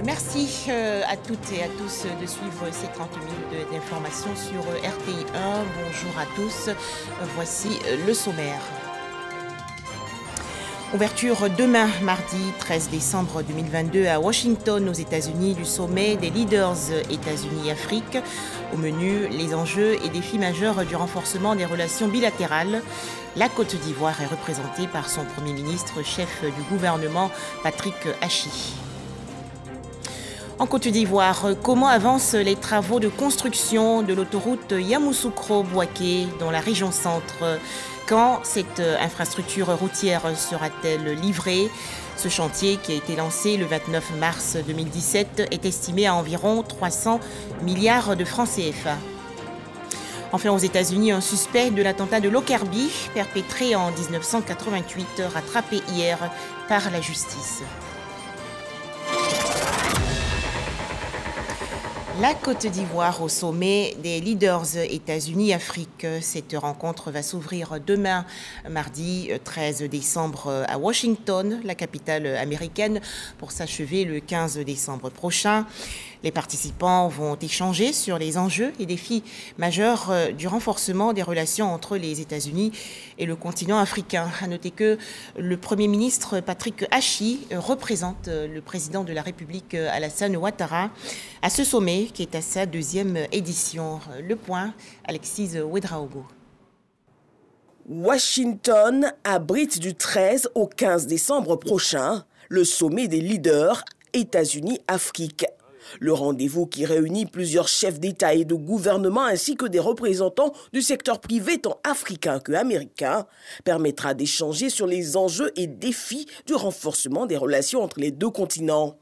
Merci à toutes et à tous de suivre ces 30 minutes d'information sur RTI1. Bonjour à tous. Voici le sommaire. Ouverture demain, mardi 13 décembre 2022 à Washington, aux États-Unis, du sommet des leaders États-Unis-Afrique. Au menu, les enjeux et défis majeurs du renforcement des relations bilatérales. La Côte d'Ivoire est représentée par son Premier ministre, chef du gouvernement, Patrick Achi. En Côte d'Ivoire, comment avancent les travaux de construction de l'autoroute Yamoussoukro-Bouaké dans la région centre? Quand cette infrastructure routière sera-t-elle livrée? Ce chantier, qui a été lancé le 29 mars 2017, est estimé à environ 300 milliards de francs CFA. Enfin, aux États-Unis, un suspect de l'attentat de Lockerbie, perpétré en 1988, rattrapé hier par la justice. La Côte d'Ivoire au sommet des leaders États-Unis-Afrique. Cette rencontre va s'ouvrir demain, mardi 13 décembre à Washington, la capitale américaine, pour s'achever le 15 décembre prochain. Les participants vont échanger sur les enjeux et défis majeurs du renforcement des relations entre les États-Unis et le continent africain. À noter que le Premier ministre Patrick Achi représente le président de la République Alassane Ouattara à ce sommet qui est à sa deuxième édition. Le point, Alexis Ouedraogo. Washington abrite du 13 au 15 décembre prochain le sommet des leaders États-Unis-Afrique. Le rendez-vous qui réunit plusieurs chefs d'État et de gouvernement ainsi que des représentants du secteur privé tant africain que américain permettra d'échanger sur les enjeux et défis du renforcement des relations entre les deux continents.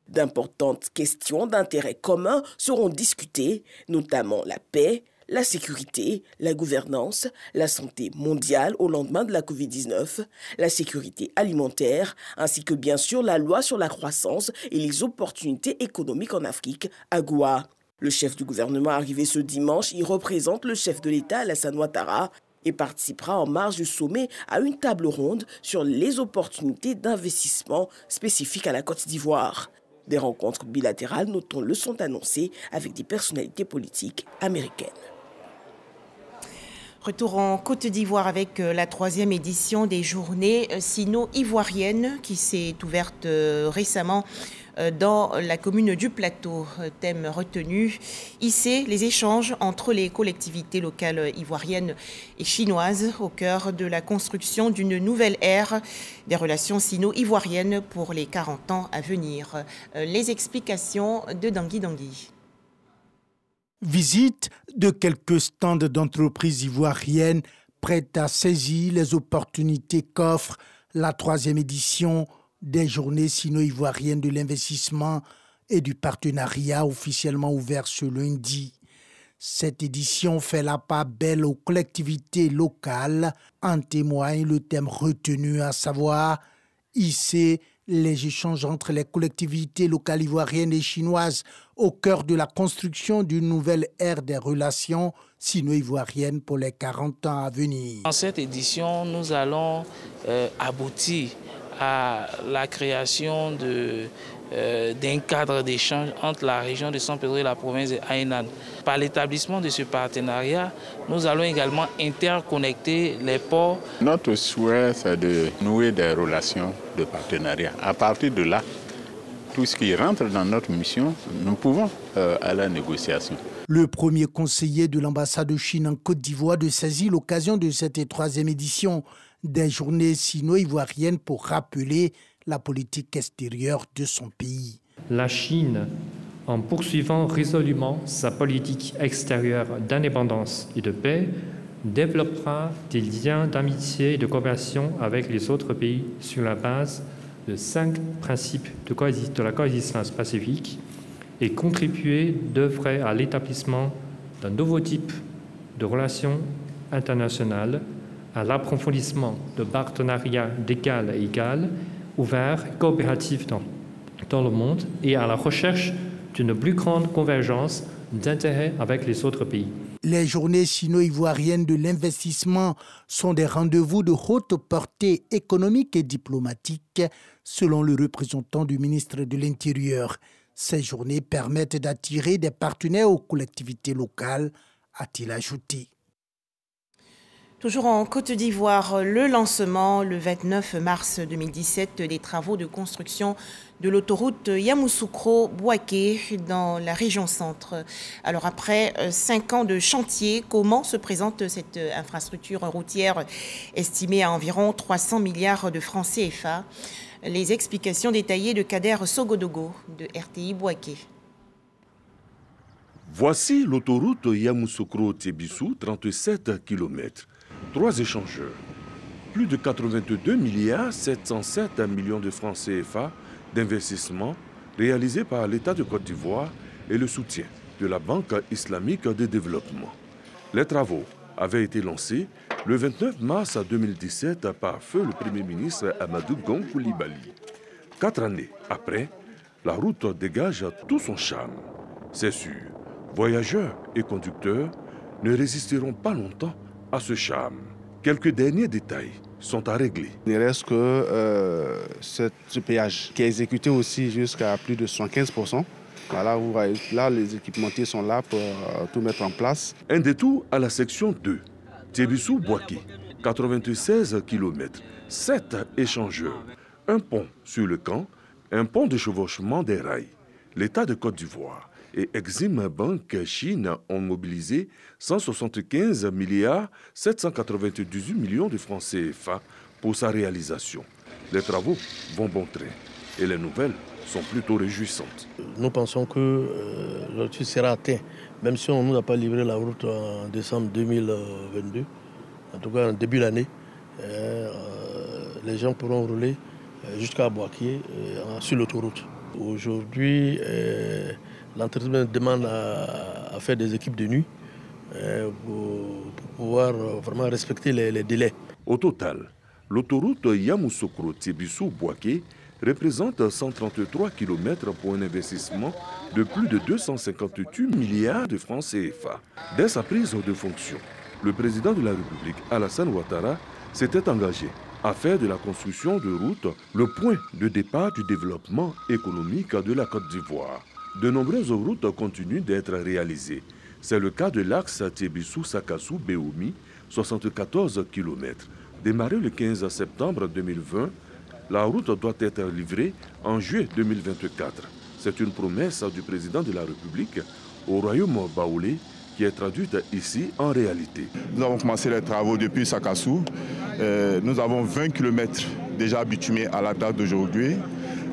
D'importantes questions d'intérêt commun seront discutées, notamment la paix, la sécurité, la gouvernance, la santé mondiale au lendemain de la Covid-19, la sécurité alimentaire, ainsi que bien sûr la loi sur la croissance et les opportunités économiques en Afrique, AGOA. Le chef du gouvernement arrivé ce dimanche y représente le chef de l'État, Alassane Ouattara, et participera en marge du sommet à une table ronde sur les opportunités d'investissement spécifiques à la Côte d'Ivoire. Des rencontres bilatérales, notons-le, sont annoncées avec des personnalités politiques américaines. Retour en Côte d'Ivoire avec la 3e édition des journées sino-ivoiriennes qui s'est ouverte récemment dans la commune du Plateau. Thème retenu, hisser les échanges entre les collectivités locales ivoiriennes et chinoises au cœur de la construction d'une nouvelle ère des relations sino-ivoiriennes pour les 40 ans à venir. Les explications de Dangui Dangui. Visite de quelques stands d'entreprises ivoiriennes prêtes à saisir les opportunités qu'offre la 3e édition des journées sino-ivoiriennes de l'investissement et du partenariat officiellement ouvert ce lundi. Cette édition fait la part belle aux collectivités locales, en témoigne le thème retenu, à savoir hisser les échanges entre les collectivités locales ivoiriennes et chinoises au cœur de la construction d'une nouvelle ère des relations sino-ivoiriennes pour les 40 ans à venir. Dans cette édition, nous allons aboutir à la création d'un cadre d'échange entre la région de San Pedro et la province de Hainan. Par l'établissement de ce partenariat, nous allons également interconnecter les ports. Notre souhait, c'est de nouer des relations de partenariat. À partir de là, tout ce qui rentre dans notre mission, nous pouvons à la négociation. Le premier conseiller de l'ambassade de Chine en Côte d'Ivoire de saisir l'occasion de cette 3e édition des journées sino-ivoiriennes pour rappeler la politique extérieure de son pays. La Chine, en poursuivant résolument sa politique extérieure d'indépendance et de paix, développera des liens d'amitié et de coopération avec les autres pays sur la base de 5 principes de la coexistence pacifique et d'œuvrer à l'établissement d'un nouveau type de relations internationales, à l'approfondissement de partenariats d'égal à égal, ouverts et coopératifs dans le monde et à la recherche d'une plus grande convergence d'intérêts avec les autres pays. Les journées sino-ivoiriennes de l'investissement sont des rendez-vous de haute portée économique et diplomatique, selon le représentant du ministre de l'Intérieur. Ces journées permettent d'attirer des partenaires aux collectivités locales, a-t-il ajouté. Toujours en Côte d'Ivoire, le lancement le 29 mars 2017 des travaux de construction de l'autoroute Yamoussoukro-Bouaké dans la région centre. Alors après 5 ans de chantier, comment se présente cette infrastructure routière estimée à environ 300 milliards de francs CFA? Les explications détaillées de Kader Sogodogo de RTI Bouaké. Voici l'autoroute Yamoussoukro-Tébissou, 37 km. 3 échangeurs, plus de 82 milliards 707 millions de francs CFA d'investissement réalisés par l'État de Côte d'Ivoire et le soutien de la Banque islamique de développement. Les travaux avaient été lancés le 29 mars 2017 par feu le Premier ministre Amadou Gon Coulibaly. 4 années après, la route dégage tout son charme. C'est sûr, voyageurs et conducteurs ne résisteront pas longtemps à ce charme. Quelques derniers détails sont à régler. Il ne reste que ce péage qui est exécuté aussi jusqu'à plus de 75%. Voilà, où là, les équipementiers sont là pour tout mettre en place. Un détour à la section 2, Tébissou-Bouaké, 96 km, 7 échangeurs, un pont sur le camp, un pont de chevauchement des rails. L'État de Côte d'Ivoire et Exim Bank Chine ont mobilisé 175 milliards 798 millions de francs CFA pour sa réalisation. Les travaux vont bon train et les nouvelles sont plutôt réjouissantes. Nous pensons que l'objectif sera atteint, même si on ne nous a pas livré la route en décembre 2022, en tout cas en début de l'année, les gens pourront rouler jusqu'à Bouaké sur l'autoroute. Aujourd'hui, l'entreprise demande à faire des équipes de nuit pour pouvoir vraiment respecter les délais. Au total, l'autoroute Yamoussoukro-Tébissou-Bouaké représente 133 km pour un investissement de plus de 258 milliards de francs CFA. Dès sa prise de fonction, le président de la République, Alassane Ouattara, s'était engagé à faire de la construction de routes le point de départ du développement économique de la Côte d'Ivoire. De nombreuses routes continuent d'être réalisées. C'est le cas de l'axe Tébissou-Sakassou-Béoumi, 74 km. Démarré le 15 septembre 2020, la route doit être livrée en juillet 2024. C'est une promesse du président de la République au royaume baoulé qui est traduite ici en réalité. Nous avons commencé les travaux depuis Sakassou. Nous avons 20 km déjà bitumés à la date d'aujourd'hui.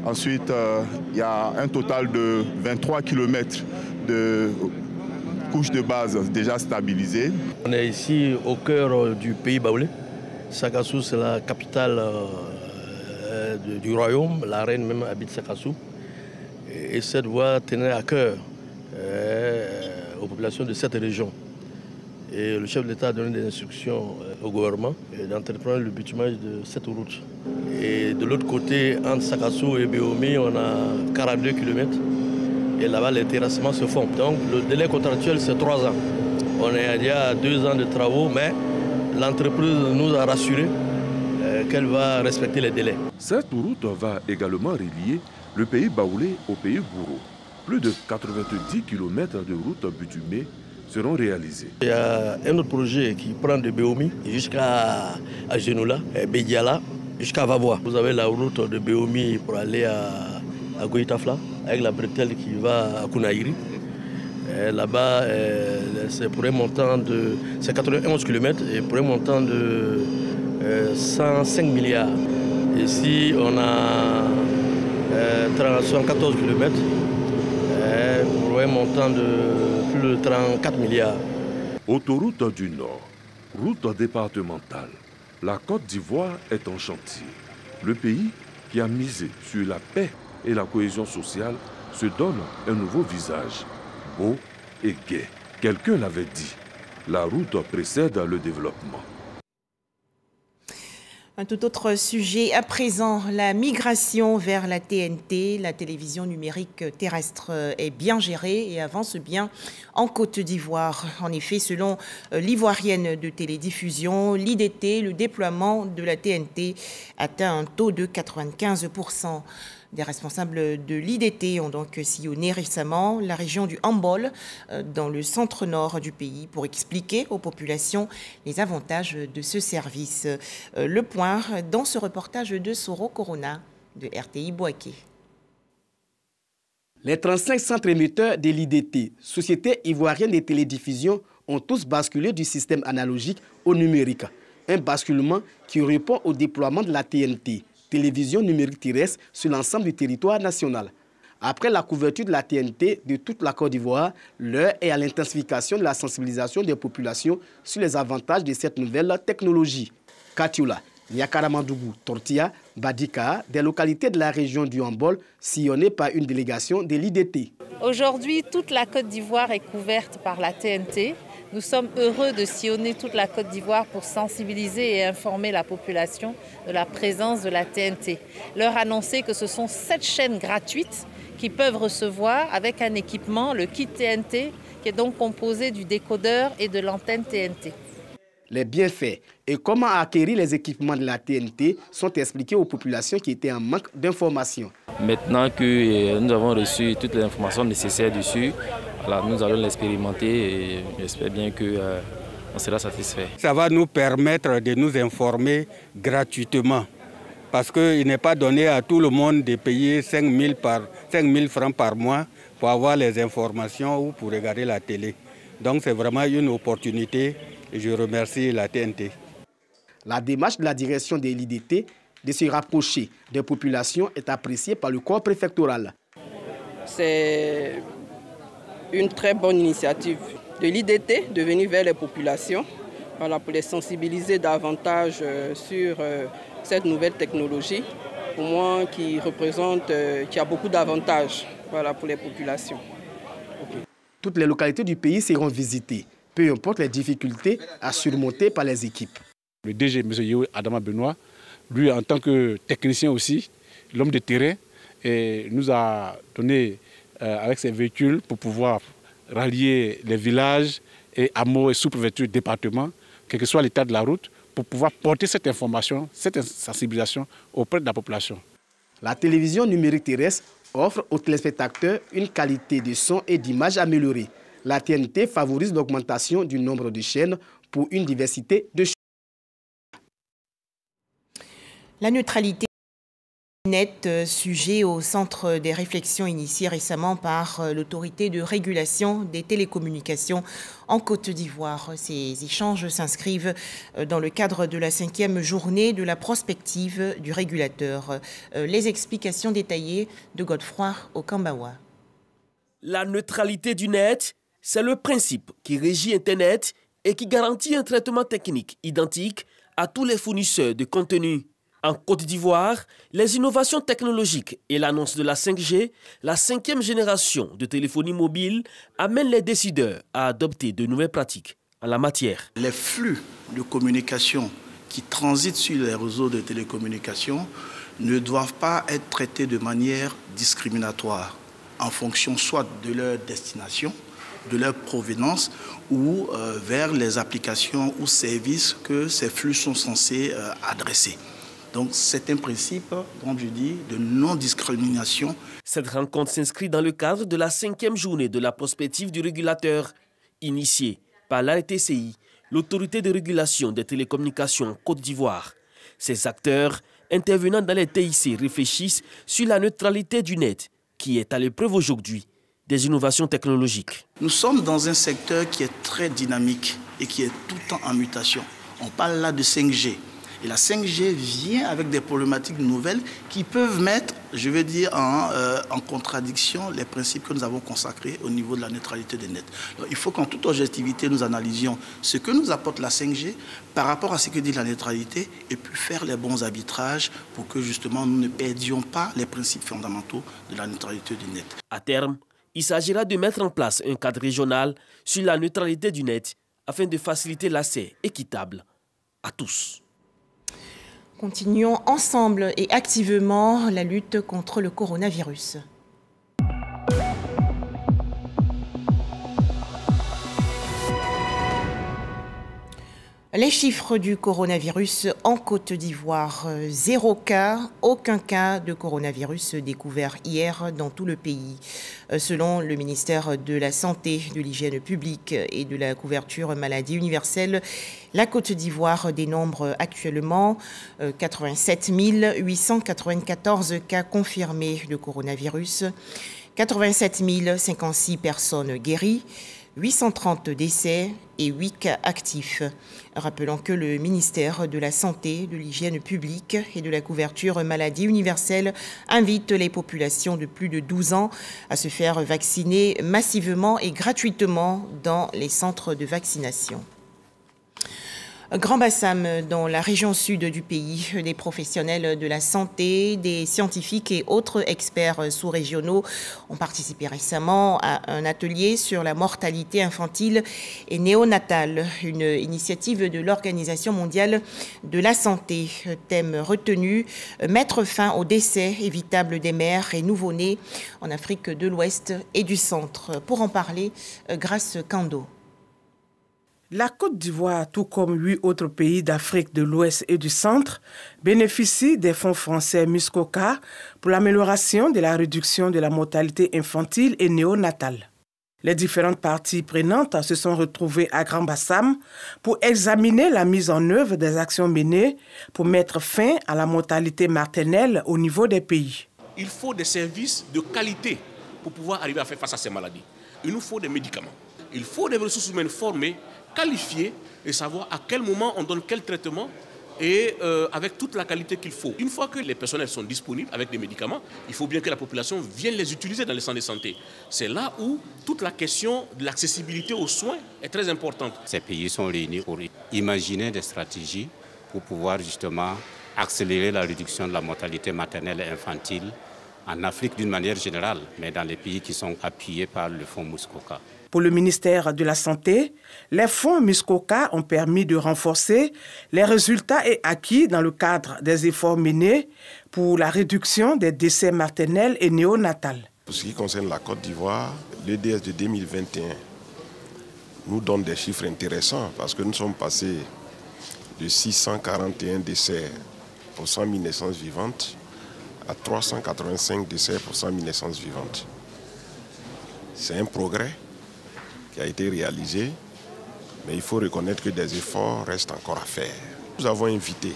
Ensuite, il y a un total de 23 km de couches de base déjà stabilisées. On est ici au cœur du pays baoulé. Sakassou, c'est la capitale du royaume. La reine même habite Sakassou. Et cette voie tenait à cœur aux populations de cette région. Et le chef de l'État a donné des instructions au gouvernement d'entreprendre le bitumage de cette route. Et de l'autre côté, entre Sakassou et Béoumi, on a 42 km. Et là-bas, les terrassements se font. Donc le délai contractuel, c'est 3 ans. On est il y a 2 ans de travaux, mais l'entreprise nous a rassuré qu'elle va respecter les délais. Cette route va également relier le pays baoulé au pays gourou. Plus de 90 km de routes bitumées seront réalisés. Il y a un autre projet qui prend de Béoumi jusqu'à Genoula, Bédiala, jusqu'à Vavois. Vous avez la route de Béoumi pour aller à Goïtafla, avec la bretelle qui va à Kounaïri. Là-bas, c'est pour un montant de 91 km et pour un montant de 105 milliards. Ici, on a 114 km pour un montant de plus de 34 milliards. Autoroute du Nord, route départementale. La Côte d'Ivoire est en chantier. Le pays qui a misé sur la paix et la cohésion sociale se donne un nouveau visage, beau et gai. Quelqu'un l'avait dit, la route précède le développement. Un tout autre sujet à présent, la migration vers la TNT, la télévision numérique terrestre est bien gérée et avance bien en Côte d'Ivoire. En effet, selon l'Ivoirienne de télédiffusion, l'IDT, le déploiement de la TNT atteint un taux de 95%. Des responsables de l'IDT ont donc sillonné récemment la région du Hambol, dans le centre-nord du pays, pour expliquer aux populations les avantages de ce service. Le point dans ce reportage de Soro Corona de RTI Boaké. Les 35 centres émetteurs de l'IDT, Société ivoirienne de télédiffusion, ont tous basculé du système analogique au numérique. Un basculement qui répond au déploiement de la TNT, télévision numérique terrestre, sur l'ensemble du territoire national. Après la couverture de la TNT de toute la Côte d'Ivoire, l'heure est à l'intensification de la sensibilisation des populations sur les avantages de cette nouvelle technologie. Katioula, Yakaramandougou, Tortilla, Badika, des localités de la région du Hambol, sillonnées par une délégation de l'IDT. Aujourd'hui, toute la Côte d'Ivoire est couverte par la TNT. Nous sommes heureux de sillonner toute la Côte d'Ivoire pour sensibiliser et informer la population de la présence de la TNT. Leur annoncer que ce sont 7 chaînes gratuites qui peuvent recevoir avec un équipement, le kit TNT, qui est donc composé du décodeur et de l'antenne TNT. Les bienfaits et comment acquérir les équipements de la TNT sont expliqués aux populations qui étaient en manque d'informations. Maintenant que nous avons reçu toutes les informations nécessaires dessus, alors nous allons l'expérimenter et j'espère bien qu'on sera satisfait. Ça va nous permettre de nous informer gratuitement parce qu'il n'est pas donné à tout le monde de payer 5 000 francs par mois pour avoir les informations ou pour regarder la télé. Donc c'est vraiment une opportunité. Et je remercie la TNT. La démarche de la direction de l'IDT de se rapprocher des populations est appréciée par le corps préfectoral. C'est une très bonne initiative de l'IDT de venir vers les populations pour les sensibiliser davantage sur cette nouvelle technologie, pour moi qui a beaucoup d'avantages pour les populations. Toutes les localités du pays seront visitées, peu importe les difficultés à surmonter par les équipes. Le DG, M. Yeo Adama Benoît, lui en tant que technicien aussi, l'homme de terrain, nous a donné avec ses véhicules pour pouvoir rallier les villages et hameaux et sous-préfectures du département, quel que soit l'état de la route, pour pouvoir porter cette information, cette sensibilisation auprès de la population. La télévision numérique terrestre offre aux téléspectateurs une qualité de son et d'image améliorée. La TNT favorise l'augmentation du nombre de chaînes pour une diversité de chaînes. La neutralité net, sujet au centre des réflexions initiées récemment par l'autorité de régulation des télécommunications en Côte d'Ivoire. Ces échanges s'inscrivent dans le cadre de la 5e journée de la prospective du régulateur. Les explications détaillées de Godefroy Okambawa. La neutralité du net, c'est le principe qui régit Internet et qui garantit un traitement technique identique à tous les fournisseurs de contenu. En Côte d'Ivoire, les innovations technologiques et l'annonce de la 5G, la 5e génération de téléphonie mobile, amènent les décideurs à adopter de nouvelles pratiques en la matière. Les flux de communication qui transitent sur les réseaux de télécommunications ne doivent pas être traités de manière discriminatoire en fonction soit de leur destination, de leur provenance ou vers les applications ou services que ces flux sont censés adresser. Donc c'est un principe, comme je dis, de non-discrimination. Cette rencontre s'inscrit dans le cadre de la 5e journée de la prospective du régulateur, initiée par l'ARTCI, l'autorité de régulation des télécommunications en Côte d'Ivoire. Ces acteurs intervenant dans les TIC réfléchissent sur la neutralité du net, qui est à l'épreuve aujourd'hui des innovations technologiques. Nous sommes dans un secteur qui est très dynamique et qui est tout le temps en mutation. On parle là de 5G. Et la 5G vient avec des problématiques nouvelles qui peuvent mettre, je veux dire, en contradiction les principes que nous avons consacrés au niveau de la neutralité des nets. Alors, il faut qu'en toute objectivité, nous analysions ce que nous apporte la 5G par rapport à ce que dit la neutralité et puis faire les bons arbitrages pour que justement nous ne perdions pas les principes fondamentaux de la neutralité du net. À terme, il s'agira de mettre en place un cadre régional sur la neutralité du net afin de faciliter l'accès équitable à tous. Continuons ensemble et activement la lutte contre le coronavirus. Les chiffres du coronavirus en Côte d'Ivoire, 0 cas, aucun cas de coronavirus découvert hier dans tout le pays. Selon le ministère de la Santé, de l'Hygiène publique et de la couverture maladie universelle, la Côte d'Ivoire dénombre actuellement 87 894 cas confirmés de coronavirus, 87 056 personnes guéries, 830 décès et 8 cas actifs. Rappelons que le ministère de la Santé, de l'Hygiène publique et de la couverture maladie universelle invite les populations de plus de 12 ans à se faire vacciner massivement et gratuitement dans les centres de vaccination. Grand Bassam, dans la région sud du pays, des professionnels de la santé, des scientifiques et autres experts sous-régionaux ont participé récemment à un atelier sur la mortalité infantile et néonatale, une initiative de l'Organisation mondiale de la santé. Thème retenu, mettre fin aux décès évitables des mères et nouveau-nés en Afrique de l'Ouest et du Centre. Pour en parler, Grace Kando. La Côte d'Ivoire, tout comme 8 autres pays d'Afrique de l'Ouest et du Centre, bénéficie des fonds français Muskoka pour l'amélioration de la réduction de la mortalité infantile et néonatale. Les différentes parties prenantes se sont retrouvées à Grand Bassam pour examiner la mise en œuvre des actions menées pour mettre fin à la mortalité maternelle au niveau des pays. Il faut des services de qualité pour pouvoir arriver à faire face à ces maladies. Il nous faut des médicaments. Il faut des ressources humaines formées, qualifier et savoir à quel moment on donne quel traitement et avec toute la qualité qu'il faut. Une fois que les personnels sont disponibles avec des médicaments, il faut bien que la population vienne les utiliser dans les centres de santé. C'est là où toute la question de l'accessibilité aux soins est très importante. Ces pays sont réunis pour imaginer des stratégies pour pouvoir justement accélérer la réduction de la mortalité maternelle et infantile en Afrique d'une manière générale, mais dans les pays qui sont appuyés par le fonds Muskoka. Pour le ministère de la Santé, les fonds Muskoka ont permis de renforcer les résultats et acquis dans le cadre des efforts menés pour la réduction des décès maternels et néonatals. Pour ce qui concerne la Côte d'Ivoire, l'EDS de 2021 nous donne des chiffres intéressants parce que nous sommes passés de 641 décès pour 100 000 naissances vivantes à 385 décès pour 100 000 naissances vivantes. C'est un progrès qui a été réalisé, mais il faut reconnaître que des efforts restent encore à faire. Nous avons invité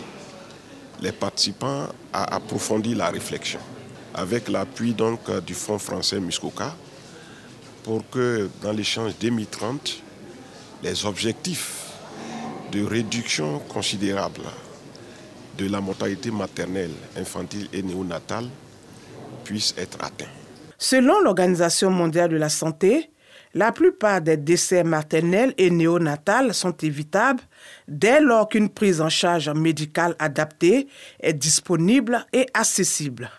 les participants à approfondir la réflexion avec l'appui donc du fonds français Muskoka pour que dans l'échange 2030, les objectifs de réduction considérable de la mortalité maternelle, infantile et néonatale puissent être atteints. Selon l'Organisation mondiale de la santé, la plupart des décès maternels et néonatals sont évitables dès lors qu'une prise en charge médicale adaptée est disponible et accessible.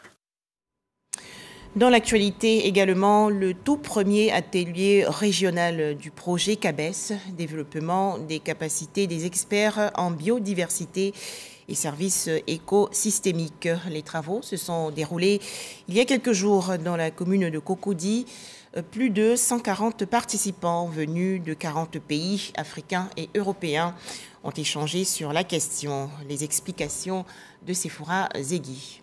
Dans l'actualité également, le tout premier atelier régional du projet CABES, développement des capacités des experts en biodiversité et services écosystémiques. Les travaux se sont déroulés il y a quelques jours dans la commune de Cocody. Plus de 140 participants venus de 40 pays africains et européens ont échangé sur la question. Les explications de Sephora Zegui.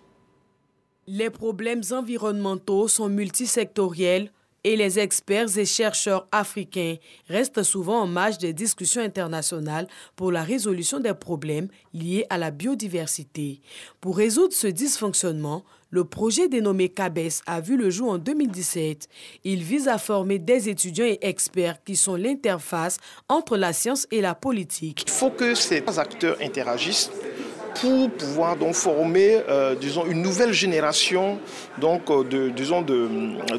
Les problèmes environnementaux sont multisectoriels et les experts et chercheurs africains restent souvent en marge des discussions internationales pour la résolution des problèmes liés à la biodiversité. Pour résoudre ce dysfonctionnement, le projet dénommé CABES a vu le jour en 2017. Il vise à former des étudiants et experts qui sont l'interface entre la science et la politique. Il faut que ces acteurs interagissent pour pouvoir donc former une nouvelle génération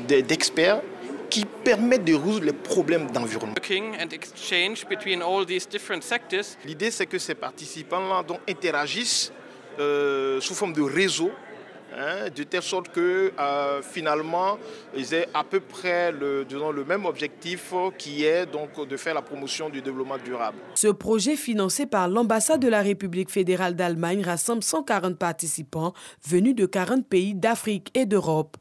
d'experts qui permettent de résoudre les problèmes d'environnement. L'idée, c'est que ces participants-là interagissent sous forme de réseau, de telle sorte que finalement, ils aient à peu près le même objectif qui est donc de faire la promotion du développement durable. Ce projet financé par l'ambassade de la République fédérale d'Allemagne rassemble 140 participants venus de 40 pays d'Afrique et d'Europe.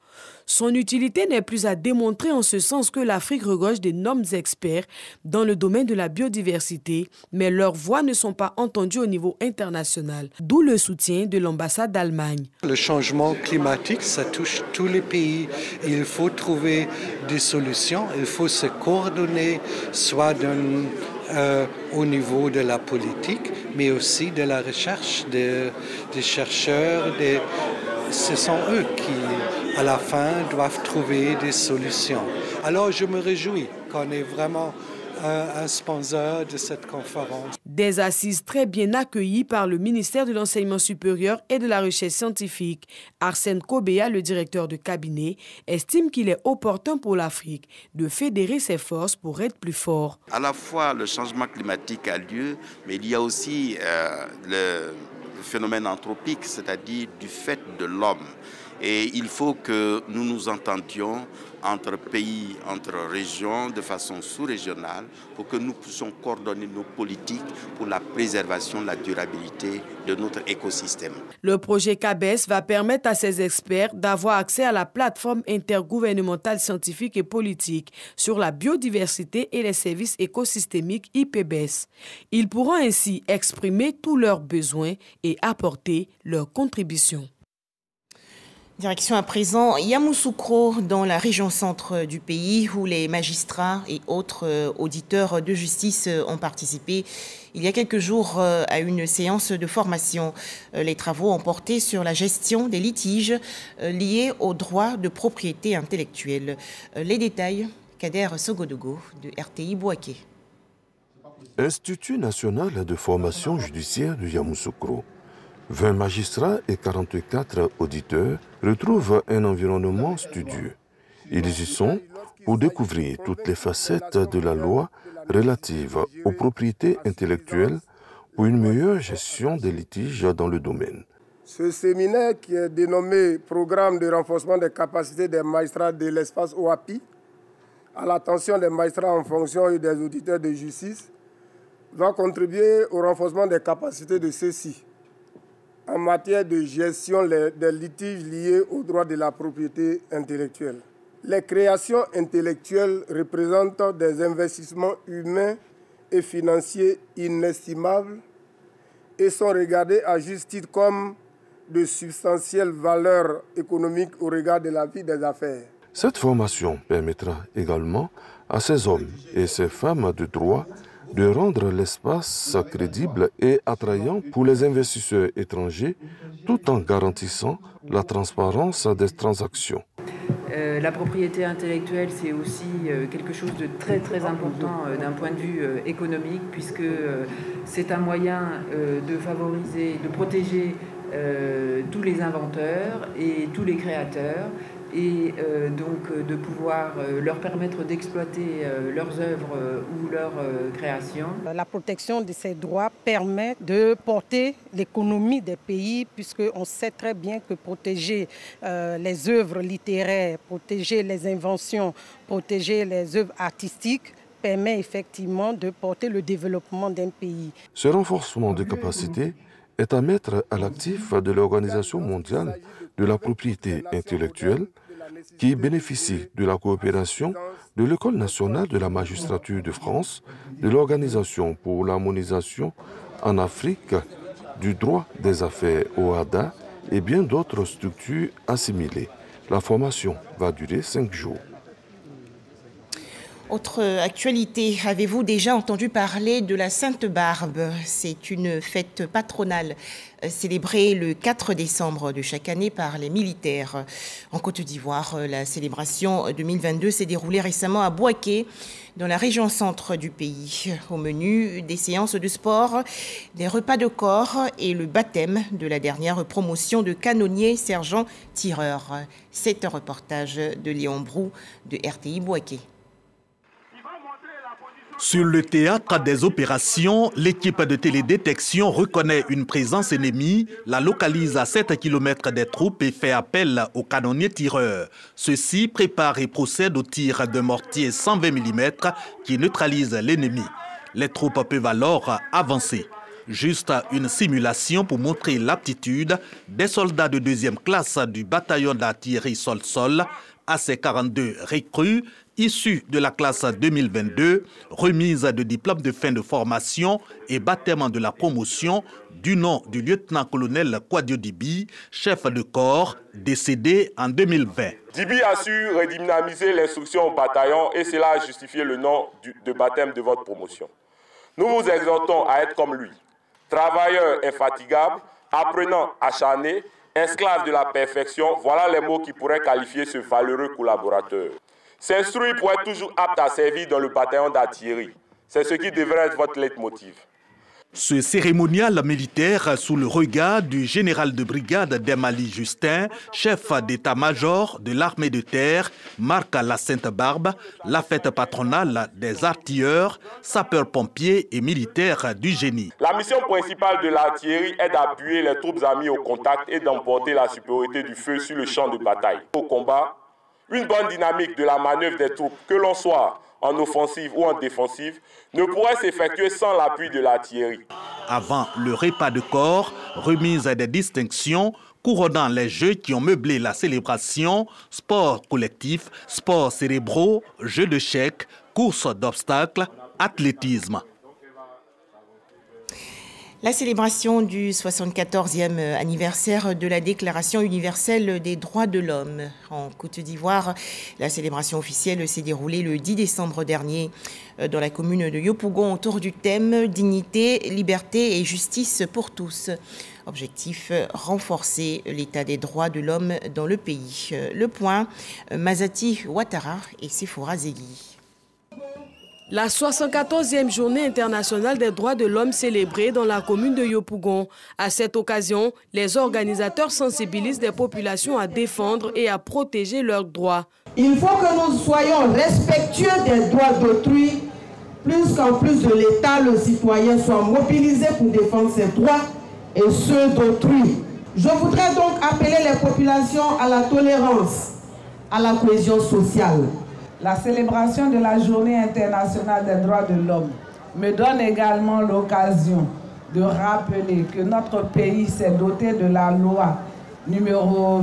Son utilité n'est plus à démontrer en ce sens que l'Afrique regorge d'énormes experts dans le domaine de la biodiversité, mais leurs voix ne sont pas entendues au niveau international, d'où le soutien de l'ambassade d'Allemagne. Le changement climatique, ça touche tous les pays. Il faut trouver des solutions, il faut se coordonner, soit au niveau de la politique, mais aussi de la recherche, des chercheurs. Ce sont eux qui, à la fin, doivent trouver des solutions. Alors je me réjouis qu'on ait vraiment un sponsor de cette conférence. Des assises très bien accueillies par le ministère de l'Enseignement supérieur et de la Recherche scientifique. Arsène Kobea, le directeur de cabinet, estime qu'il est opportun pour l'Afrique de fédérer ses forces pour être plus fort. À la fois, le changement climatique a lieu, mais il y a aussi le phénomène anthropique, c'est-à-dire du fait de l'homme. Et il faut que nous nous entendions entre pays, entre régions, de façon sous-régionale, pour que nous puissions coordonner nos politiques pour la préservation, la durabilité de notre écosystème. Le projet CABES va permettre à ces experts d'avoir accès à la plateforme intergouvernementale scientifique et politique sur la biodiversité et les services écosystémiques IPBES. Ils pourront ainsi exprimer tous leurs besoins et apporter leur contribution. Direction à présent Yamoussoukro, dans la région centre du pays, où les magistrats et autres auditeurs de justice ont participé il y a quelques jours à une séance de formation. Les travaux ont porté sur la gestion des litiges liés aux droits de propriété intellectuelle. Les détails, Kader Sogodogo de RTI Bouaké. Institut national de formation judiciaire de Yamoussoukro. 20 magistrats et 44 auditeurs retrouvent un environnement studieux. Ils y sont pour découvrir toutes les facettes de la loi relative aux propriétés intellectuelles pour une meilleure gestion des litiges dans le domaine. Ce séminaire, qui est dénommé Programme de renforcement des capacités des magistrats de l'espace OAPI, à l'attention des magistrats en fonction et des auditeurs de justice, va contribuer au renforcement des capacités de ceux-ci en matière de gestion des litiges liés aux droits de la propriété intellectuelle. Les créations intellectuelles représentent des investissements humains et financiers inestimables et sont regardées à juste titre comme de substantielles valeurs économiques au regard de la vie des affaires. Cette formation permettra également à ces hommes et ces femmes de droit de rendre l'espace crédible et attrayant pour les investisseurs étrangers, tout en garantissant la transparence des transactions. La propriété intellectuelle, c'est aussi quelque chose de très très important d'un point de vue économique, puisque c'est un moyen de favoriser, de protéger tous les inventeurs et tous les créateurs, et donc de pouvoir leur permettre d'exploiter leurs œuvres ou leurs créations. La protection de ces droits permet de porter l'économie des pays, puisqu'on sait très bien que protéger les œuvres littéraires, protéger les inventions, protéger les œuvres artistiques permet effectivement de porter le développement d'un pays. Ce renforcement de capacités est à mettre à l'actif de l'Organisation mondiale de la propriété intellectuelle, qui bénéficie de la coopération de l'École nationale de la magistrature de France, de l'Organisation pour l'harmonisation en Afrique du droit des affaires OHADA et bien d'autres structures assimilées. La formation va durer 5 jours. Autre actualité, avez-vous déjà entendu parler de la Sainte Barbe? C'est une fête patronale célébrée le 4 décembre de chaque année par les militaires. En Côte d'Ivoire, la célébration 2022 s'est déroulée récemment à Bouaké, dans la région centre du pays. Au menu, des séances de sport, des repas de corps et le baptême de la dernière promotion de canonnier sergent tireur. C'est un reportage de Léon Brou de RTI Bouaké. Sur le théâtre des opérations, l'équipe de télédétection reconnaît une présence ennemie, la localise à 7 km des troupes et fait appel aux canonniers tireurs. Ceux-ci préparent et procèdent au tir de mortier 120 mm qui neutralise l'ennemi. Les troupes peuvent alors avancer. Juste une simulation pour montrer l'aptitude des soldats de 2e classe du bataillon d'artillerie sol-sol à ces 42 recrues issus de la classe 2022, remise de diplôme de fin de formation et baptême de la promotion du nom du lieutenant-colonel Kwadio Dibi, chef de corps, décédé en 2020. Dibi a su redynamiser l'instruction au bataillon et cela a justifié le nom de baptême de votre promotion. Nous vous exhortons à être comme lui, travailleur infatigable, apprenant acharné, esclave de la perfection, voilà les mots qui pourraient qualifier ce valeureux collaborateur. S'instruire pour être toujours apte à servir dans le bataillon d'artillerie, c'est ce qui devrait être votre leitmotiv. Ce cérémonial militaire sous le regard du général de brigade Demali Justin, chef d'état-major de l'armée de terre, marque la Sainte-Barbe, la fête patronale des artilleurs, sapeurs-pompiers et militaires du génie. La mission principale de l'artillerie est d'appuyer les troupes amies au contact et d'emporter la supériorité du feu sur le champ de bataille. Au combat, une bonne dynamique de la manœuvre des troupes, que l'on soit en offensive ou en défensive, ne pourrait s'effectuer sans l'appui de l'artillerie. Avant le repas de corps, remise des distinctions, couronnant les jeux qui ont meublé la célébration, sport collectif, sports cérébraux, jeux de chèques, courses d'obstacles, athlétisme. La célébration du 74e anniversaire de la Déclaration universelle des droits de l'homme. En Côte d'Ivoire, la célébration officielle s'est déroulée le 10 décembre dernier dans la commune de Yopougon autour du thème « Dignité, liberté et justice pour tous ». Objectif, renforcer l'état des droits de l'homme dans le pays. Le point, Mazati Ouattara et Sephora Zegui. La 74e journée internationale des droits de l'homme célébrée dans la commune de Yopougon. À cette occasion, les organisateurs sensibilisent les populations à défendre et à protéger leurs droits. Il faut que nous soyons respectueux des droits d'autrui, plus qu'en plus de l'État, le citoyen soit mobilisé pour défendre ses droits et ceux d'autrui. Je voudrais donc appeler les populations à la tolérance, à la cohésion sociale. La célébration de la Journée internationale des droits de l'homme me donne également l'occasion de rappeler que notre pays s'est doté de la loi numéro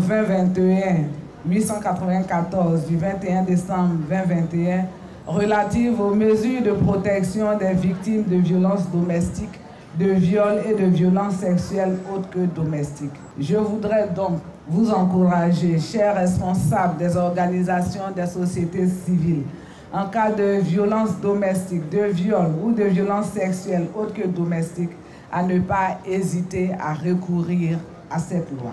2021-894 du 21 décembre 2021 relative aux mesures de protection des victimes de violences domestiques, de viols et de violences sexuelles autres que domestiques. Je voudrais donc vous encourager, chers responsables des organisations des sociétés civiles, en cas de violence domestique, de viol ou de violence sexuelle autre que domestique, à ne pas hésiter à recourir à cette loi.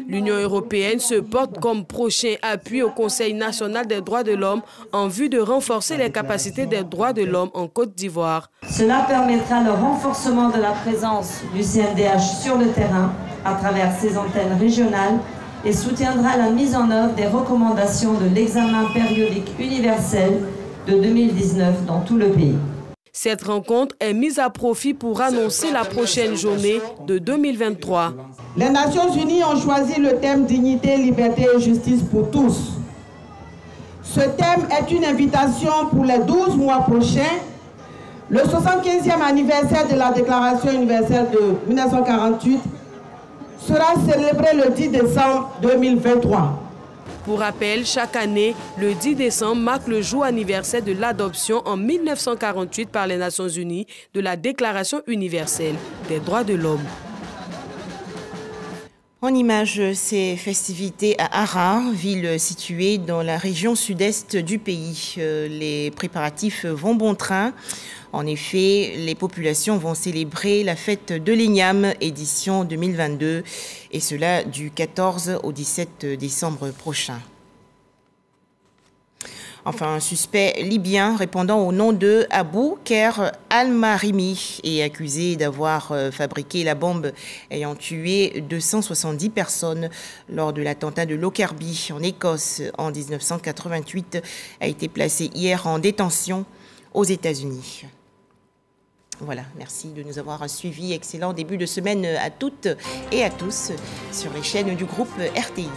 L'Union européenne se porte comme prochain appui au Conseil national des droits de l'homme en vue de renforcer les capacités des droits de l'homme en Côte d'Ivoire. Cela permettra le renforcement de la présence du CNDH sur le terrain à travers ses antennes régionales et soutiendra la mise en œuvre des recommandations de l'examen périodique universel de 2019 dans tout le pays. Cette rencontre est mise à profit pour annoncer la prochaine journée de 2023. Les Nations Unies ont choisi le thème « Dignité, liberté et justice pour tous ». Ce thème est une invitation pour les 12 mois prochains. Le 75e anniversaire de la Déclaration universelle de 1948 sera célébré le 10 décembre 2023. Pour rappel, chaque année, le 10 décembre marque le jour anniversaire de l'adoption en 1948 par les Nations Unies de la Déclaration universelle des droits de l'homme. En image, ces festivités à Ara, ville située dans la région sud-est du pays. Les préparatifs vont bon train. En effet, les populations vont célébrer la fête de l'Igname, édition 2022, et cela du 14 au 17 décembre prochain. Enfin, un suspect libyen répondant au nom de Abou Ker Al-Marimi est accusé d'avoir fabriqué la bombe ayant tué 270 personnes lors de l'attentat de Lockerbie en Écosse en 1988, a été placé hier en détention aux États-Unis. Voilà, merci de nous avoir suivis. Excellent début de semaine à toutes et à tous sur les chaînes du groupe RTI.